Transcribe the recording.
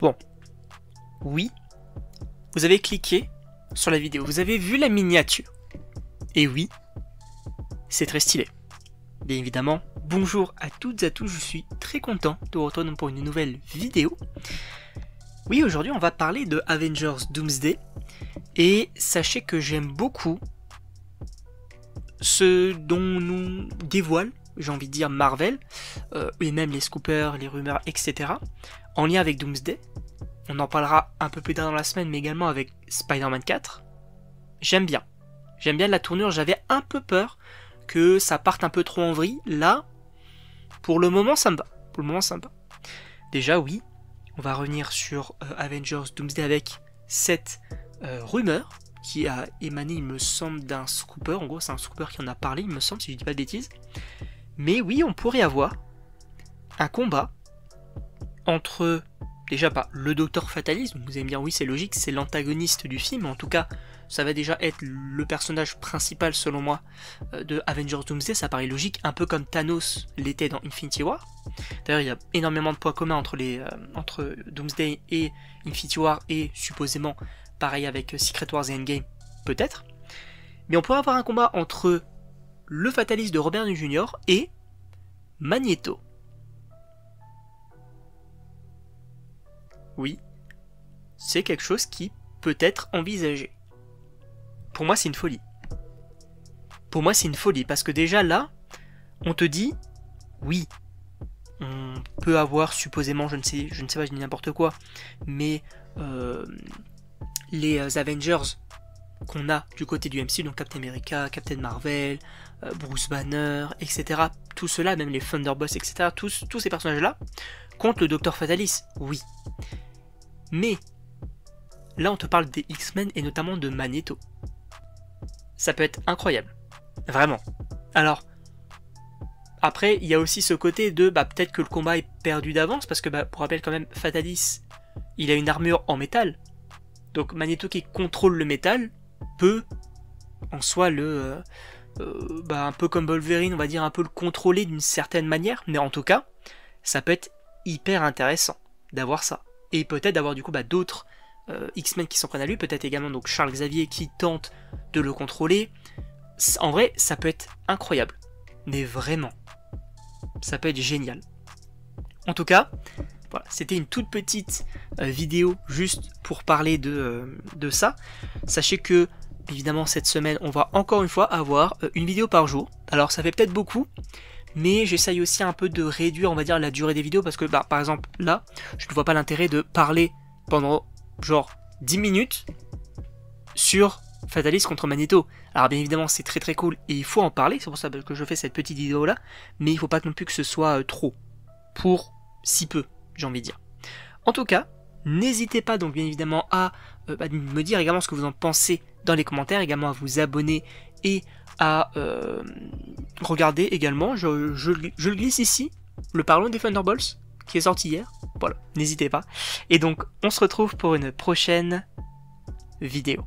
Bon, oui, vous avez cliqué sur la vidéo, vous avez vu la miniature. Et oui, c'est très stylé. Bien évidemment, bonjour à toutes et à tous, je suis très content de vous retrouver pour une nouvelle vidéo. Oui, aujourd'hui on va parler de Avengers Doomsday. Et sachez que j'aime beaucoup ce dont nous dévoile, j'ai envie de dire Marvel, et même les scoopers, les rumeurs, etc. En lien avec Doomsday. On en parlera un peu plus tard dans la semaine, mais également avec Spider-Man 4. J'aime bien la tournure, j'avais un peu peur que ça parte un peu trop en vrille. Là, pour le moment ça me va. Déjà oui, on va revenir sur Avengers Doomsday avec cette rumeur qui a émané, il me semble, d'un scooper. En gros, c'est un scooper qui en a parlé, il me semble, si je dis pas de bêtises. Mais oui, on pourrait avoir un combat entre, déjà pas le Docteur Fatalis, vous allez me dire oui, c'est logique, c'est l'antagoniste du film, en tout cas, ça va déjà être le personnage principal, selon moi, de Avengers Doomsday, ça paraît logique, un peu comme Thanos l'était dans Infinity War. D'ailleurs, il y a énormément de points communs entre Doomsday et Infinity War, et supposément pareil avec Secret Wars et Endgame, peut-être. Mais on pourrait avoir un combat entre le Fataliste de Robert Downey Jr. et Magneto. Oui, c'est quelque chose qui peut être envisagé. Pour moi, c'est une folie. Parce que déjà là, on te dit, oui, on peut avoir supposément, je ne sais pas, je dis n'importe quoi, mais les Avengers qu'on a du côté du MCU, donc Captain America, Captain Marvel, Bruce Banner, etc. Tout cela, même les Thunderbolts, etc. Tous ces personnages-là, contre le Docteur Fatalis, oui. Mais, là on te parle des X-Men et notamment de Magneto. Ça peut être incroyable. Vraiment. Alors, après, il y a aussi ce côté de, peut-être que le combat est perdu d'avance, parce que, pour rappel quand même, Fatalis, il a une armure en métal. Donc Magneto qui contrôle le métal peut en soi un peu comme Wolverine, on va dire un peu le contrôler d'une certaine manière, mais en tout cas ça peut être hyper intéressant d'avoir ça, et peut-être d'avoir du coup d'autres X-Men qui s'en prennent à lui, peut-être également donc Charles Xavier qui tente de le contrôler. En vrai ça peut être incroyable, mais vraiment ça peut être génial. En tout cas voilà, c'était une toute petite vidéo juste pour parler de ça. Sachez que, évidemment, cette semaine, on va encore une fois avoir une vidéo par jour. Alors, ça fait peut-être beaucoup, mais j'essaye aussi un peu de réduire, on va dire, la durée des vidéos, parce que, par exemple, là, je ne vois pas l'intérêt de parler pendant, genre, 10 minutes sur Fatalis contre Magneto. Alors, bien évidemment, c'est très très cool, et il faut en parler, c'est pour ça que je fais cette petite vidéo-là, mais il ne faut pas non plus que ce soit trop, pour si peu, j'ai envie de dire. En tout cas, n'hésitez pas donc bien évidemment à me dire également ce que vous en pensez dans les commentaires, également à vous abonner et à regarder également, je le glisse ici, le Parlons des Thunderbolts, qui est sorti hier, voilà, n'hésitez pas. Et donc, on se retrouve pour une prochaine vidéo.